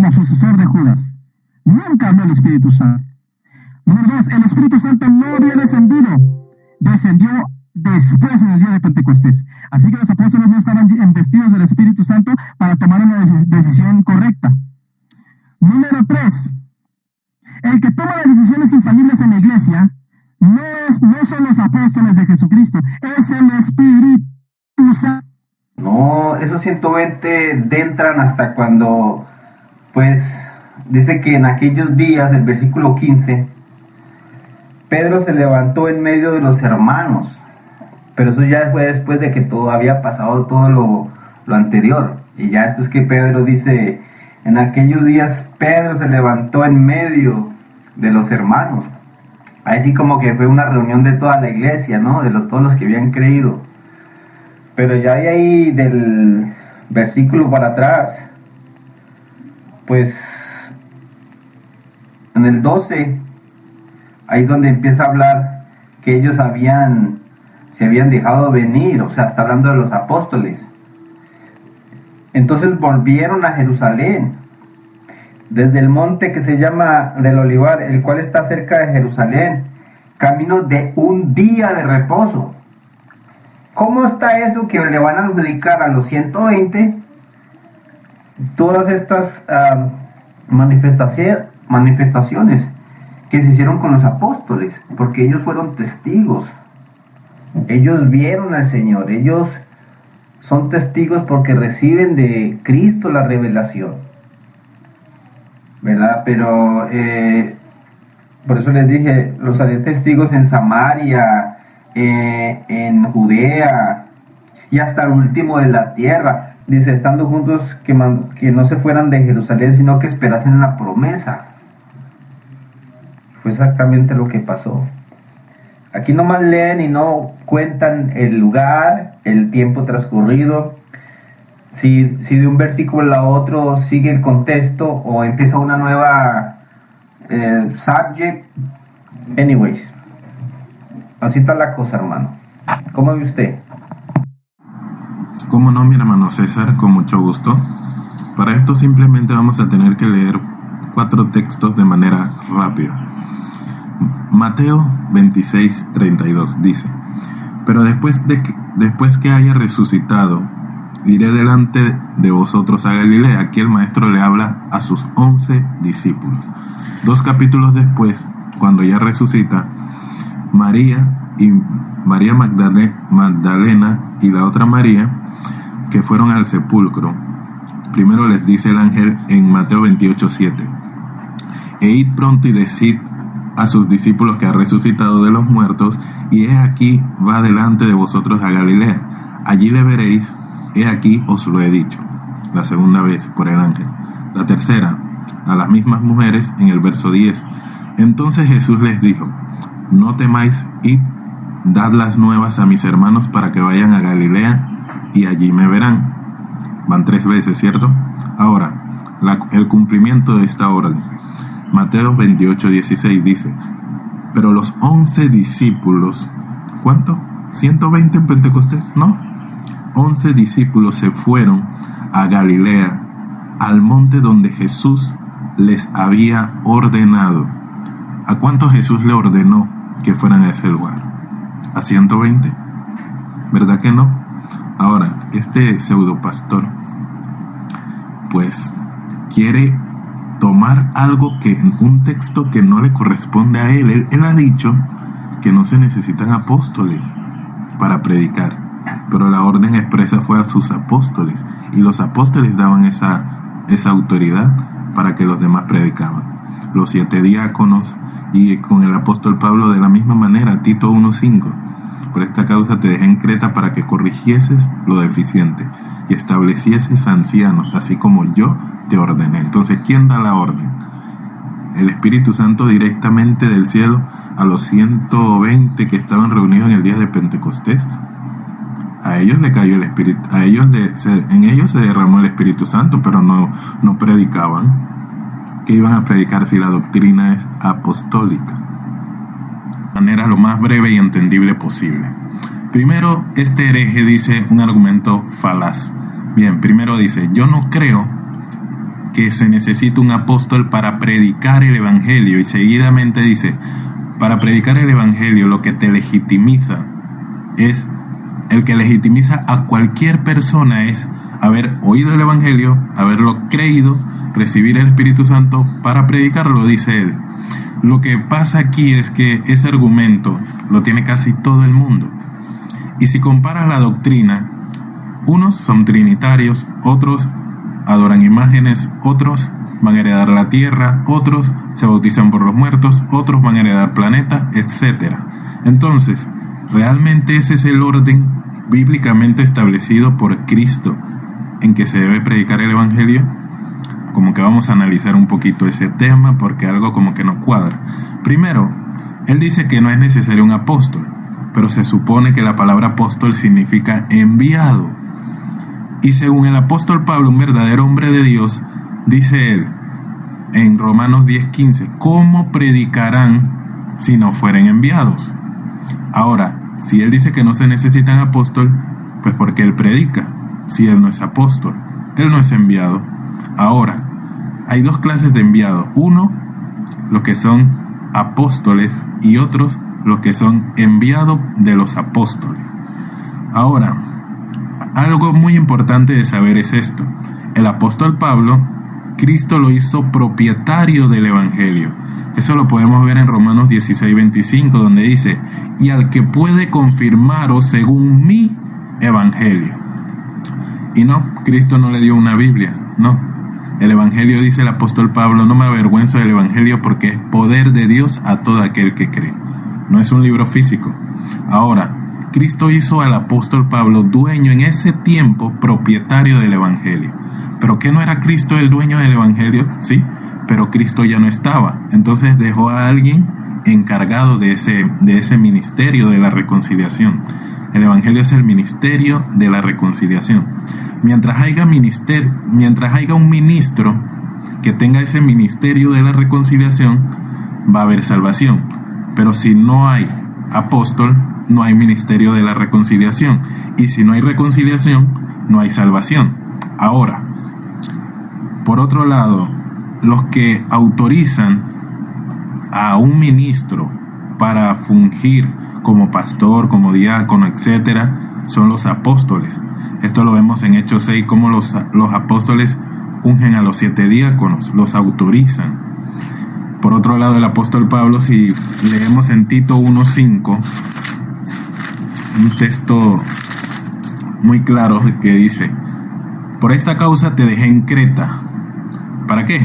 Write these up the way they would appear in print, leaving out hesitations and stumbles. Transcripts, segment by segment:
como sucesor de Judas. Nunca habló el Espíritu Santo. Número 2, el Espíritu Santo no había descendido. Descendió después en el día de Pentecostés. Así que los apóstoles no estaban investidos del Espíritu Santo para tomar una decisión correcta. Número 3, el que toma las decisiones infalibles en la iglesia no son los apóstoles de Jesucristo, es el Espíritu Santo. No, esos 120 entran hasta cuando, pues, dice que en aquellos días, el versículo 15, Pedro se levantó en medio de los hermanos, pero eso ya fue después de que todo había pasado, todo lo anterior, y ya después que Pedro dice, en aquellos días Pedro se levantó en medio de los hermanos, así como que fue una reunión de toda la iglesia, ¿no? De todos los que habían creído. Pero ya de ahí del versículo para atrás, pues en el 12, ahí donde empieza a hablar que ellos se habían dejado venir, o sea, está hablando de los apóstoles. Entonces volvieron a Jerusalén, desde el monte que se llama del Olivar, el cual está cerca de Jerusalén, camino de un día de reposo. ¿Cómo está eso que le van a adjudicar a los 120 todas estas manifestaciones que se hicieron con los apóstoles? Porque ellos fueron testigos, ellos vieron al Señor, ellos son testigos porque reciben de Cristo la revelación, ¿verdad? Pero por eso les dije, los haré testigos en Samaria, en Judea y hasta el último de la tierra. Dice, estando juntos, que no se fueran de Jerusalén, sino que esperasen la promesa. Fue exactamente lo que pasó. Aquí nomás leen y no cuentan el lugar, el tiempo transcurrido, si de un versículo a otro sigue el contexto o empieza una nueva subject. Anyways, así está la cosa, hermano. ¿Cómo ve usted? ¿Cómo no, mi hermano César? Con mucho gusto. Para esto simplemente vamos a tener que leer 4 textos de manera rápida. Mateo 26:32 dice: pero después que haya resucitado, iré delante de vosotros a Galilea. Aquí el maestro le habla a sus 11 discípulos. 2 capítulos después, cuando ya resucita, María Magdalena y la otra María, que fueron al sepulcro, primero les dice el ángel en Mateo 28:7: e id pronto y decid a sus discípulos que ha resucitado de los muertos, y he aquí va delante de vosotros a Galilea, allí le veréis, he aquí os lo he dicho. La segunda vez por el ángel. La tercera, a las mismas mujeres, en el verso 10: entonces Jesús les dijo: no temáis, id, dad las nuevas a mis hermanos para que vayan a Galilea y allí me verán. Van 3 veces, ¿cierto? Ahora, el cumplimiento de esta orden. Mateo 28:16 dice: pero los 11 discípulos, ¿cuánto? ¿120 en Pentecostés? No. 11 discípulos se fueron a Galilea, al monte donde Jesús les había ordenado. ¿A cuántos Jesús le ordenó que fueran a ese lugar? ¿A 120? ¿Verdad que no? Ahora, este pseudopastor, pues, quiere tomar algo un texto que no le corresponde a él. Él ha dicho que no se necesitan apóstoles para predicar, pero la orden expresa fue a sus apóstoles, y los apóstoles daban esa autoridad para que los demás predicaban. Los 7 diáconos, y con el apóstol Pablo de la misma manera, Tito 1:5: por esta causa te dejé en Creta para que corrigieses lo deficiente y establecieses ancianos, así como yo te ordené. Entonces, ¿quién da la orden? El Espíritu Santo directamente del cielo a los 120 que estaban reunidos en el día de Pentecostés. A ellos le cayó el Espíritu, en ellos se derramó el Espíritu Santo, pero no predicaban. ¿Qué iban a predicar si la doctrina es apostólica? De manera lo más breve y entendible posible. Primero, este hereje dice un argumento falaz. Bien, primero dice: yo no creo que se necesita un apóstol para predicar el evangelio, y seguidamente dice, para predicar el evangelio lo que te legitimiza es, el que legitimiza a cualquier persona es haber oído el evangelio, haberlo creído, recibir el Espíritu Santo para predicarlo, dice él. Lo que pasa aquí es que ese argumento lo tiene casi todo el mundo. Y si comparas la doctrina, unos son trinitarios, otros adoran imágenes, otros van a heredar la tierra, otros se bautizan por los muertos, otros van a heredar planeta, etc. Entonces, ¿realmente ese es el orden bíblicamente establecido por Cristo en que se debe predicar el evangelio? Como que vamos a analizar un poquito ese tema porque algo como que no cuadra. Primero, él dice que no es necesario un apóstol, pero se supone que la palabra apóstol significa enviado. Y según el apóstol Pablo, un verdadero hombre de Dios, dice él en Romanos 10:15, ¿cómo predicarán si no fueren enviados? Ahora, si él dice que no se necesitan apóstol, pues porque él predica. Si él no es apóstol, él no es enviado. Ahora, hay dos clases de enviados. Uno, los que son apóstoles, y otros, los que son enviados de los apóstoles. Ahora, algo muy importante de saber es esto. El apóstol Pablo, Cristo lo hizo propietario del evangelio. Eso lo podemos ver en Romanos 16:25, donde dice, y al que puede confirmaros según mi evangelio. Y no, Cristo no le dio una Biblia, no. El evangelio, dice el apóstol Pablo, no me avergüenzo del evangelio porque es poder de Dios a todo aquel que cree. No es un libro físico. Ahora, Cristo hizo al apóstol Pablo dueño en ese tiempo, propietario del evangelio. ¿Pero qué no era Cristo el dueño del evangelio? Sí, pero Cristo ya no estaba. Entonces dejó a alguien encargado de ese ministerio de la reconciliación. El evangelio es el ministerio de la reconciliación. Mientras haya un ministro que tenga ese ministerio de la reconciliación, va a haber salvación. Pero si no hay apóstol, no hay ministerio de la reconciliación. Y si no hay reconciliación, no hay salvación. Ahora, por otro lado, los que autorizan a un ministro para fungir como pastor, como diácono, etcétera, son los apóstoles. Esto lo vemos en Hechos 6, como los apóstoles ungen a los 7 diáconos, los autorizan. Por otro lado, el apóstol Pablo, si leemos en Tito 1:5, un texto muy claro que dice, por esta causa te dejé en Creta. ¿Para qué?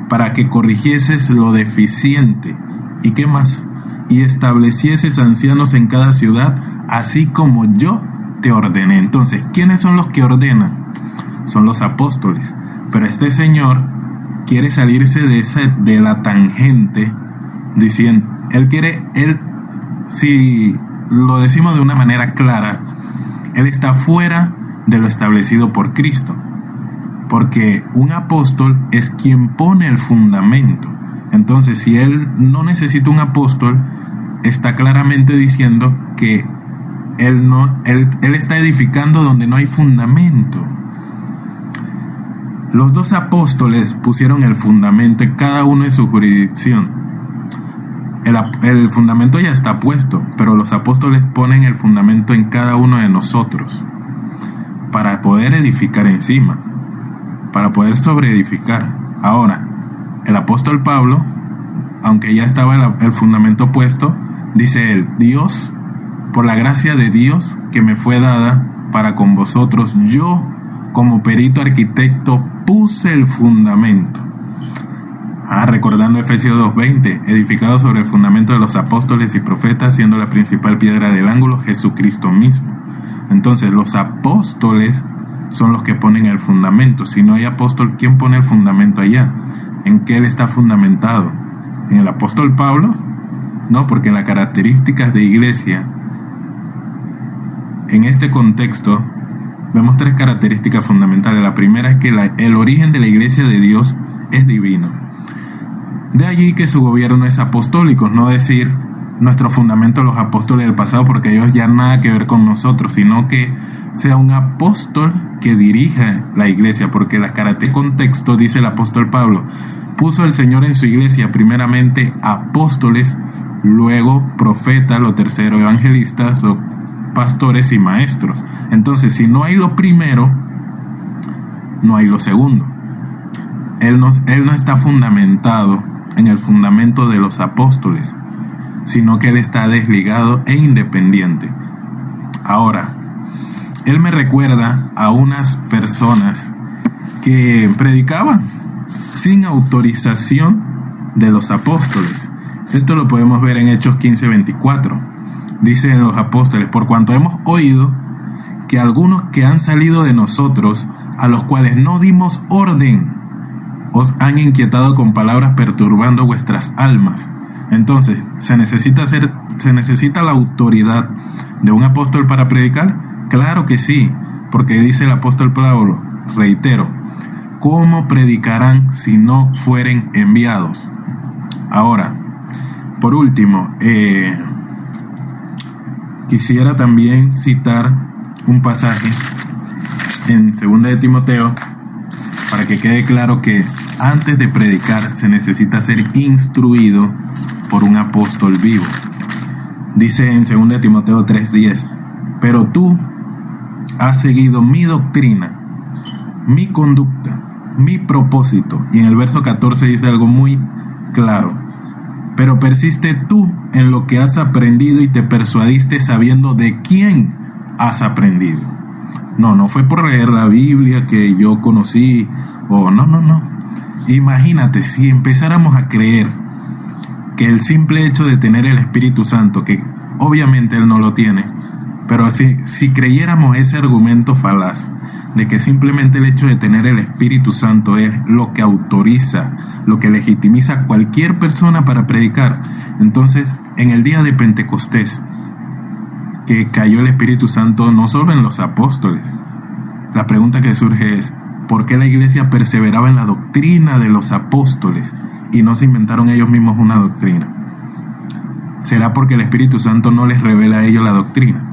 Para que corrigieses lo deficiente. ¿Y qué más? Y establecieses ancianos en cada ciudad, así como yo te ordené. Entonces, ¿quiénes son los que ordenan? Son los apóstoles. Pero este señor quiere salirse de la tangente, diciendo, si lo decimos de una manera clara, él está fuera de lo establecido por Cristo. Porque un apóstol es quien pone el fundamento. Entonces, si él no necesita un apóstol, está claramente diciendo que él está edificando donde no hay fundamento. Los dos apóstoles pusieron el fundamento, cada uno en su jurisdicción. El fundamento ya está puesto, pero los apóstoles ponen el fundamento en cada uno de nosotros para poder edificar encima, para poder sobreedificar. Ahora, el apóstol Pablo, aunque ya estaba el fundamento puesto, dice él, Dios, por la gracia de Dios que me fue dada para con vosotros, yo como perito arquitecto puse el fundamento. Recordando Efesios 2:20, edificado sobre el fundamento de los apóstoles y profetas, siendo la principal piedra del ángulo Jesucristo mismo. Entonces los apóstoles son los que ponen el fundamento. Si no hay apóstol, ¿quién pone el fundamento allá? ¿En qué él está fundamentado? ¿En el apóstol Pablo? No, porque en las características de iglesia, en este contexto, vemos 3 características fundamentales. La primera es que el origen de la iglesia de Dios es divino. De allí que su gobierno es apostólico, no decir nuestro fundamento los apóstoles del pasado, porque ellos ya nada que ver con nosotros, sino que sea un apóstol que dirija la iglesia, porque la característica contexto, dice el apóstol Pablo, puso el Señor en su iglesia primeramente apóstoles, luego profetas, lo tercero evangelistas o pastores y maestros. Entonces, si no hay lo primero, no hay lo segundo. Él no está fundamentado en el fundamento de los apóstoles, sino que él está desligado e independiente. Ahora, él me recuerda a unas personas que predicaban sin autorización de los apóstoles. Esto lo podemos ver en Hechos 15:24. Dicen los apóstoles: por cuanto hemos oído que algunos que han salido de nosotros, a los cuales no dimos orden, os han inquietado con palabras perturbando vuestras almas. Entonces, ¿se necesita la autoridad de un apóstol para predicar? Claro que sí, porque dice el apóstol Pablo, reitero, ¿cómo predicarán si no fueren enviados? Ahora, por último, quisiera también citar un pasaje en 2 de Timoteo, para que quede claro que antes de predicar se necesita ser instruido por un apóstol vivo. Dice en 2 de Timoteo 3:10, pero tú has seguido mi doctrina, mi conducta, mi propósito. Y en el verso 14 dice algo muy claro: pero persiste tú en lo que has aprendido y te persuadiste sabiendo de quién has aprendido. No fue por leer la Biblia que yo conocí, no. Imagínate si empezáramos a creer que el simple hecho de tener el Espíritu Santo, que obviamente Él no lo tiene, pero si creyéramos ese argumento falaz de que simplemente el hecho de tener el Espíritu Santo es lo que autoriza, lo que legitimiza a cualquier persona para predicar, entonces en el día de Pentecostés, que cayó el Espíritu Santo no solo en los apóstoles, la pregunta que surge es: ¿por qué la iglesia perseveraba en la doctrina de los apóstoles y no se inventaron ellos mismos una doctrina? ¿Será porque el Espíritu Santo no les revela a ellos la doctrina?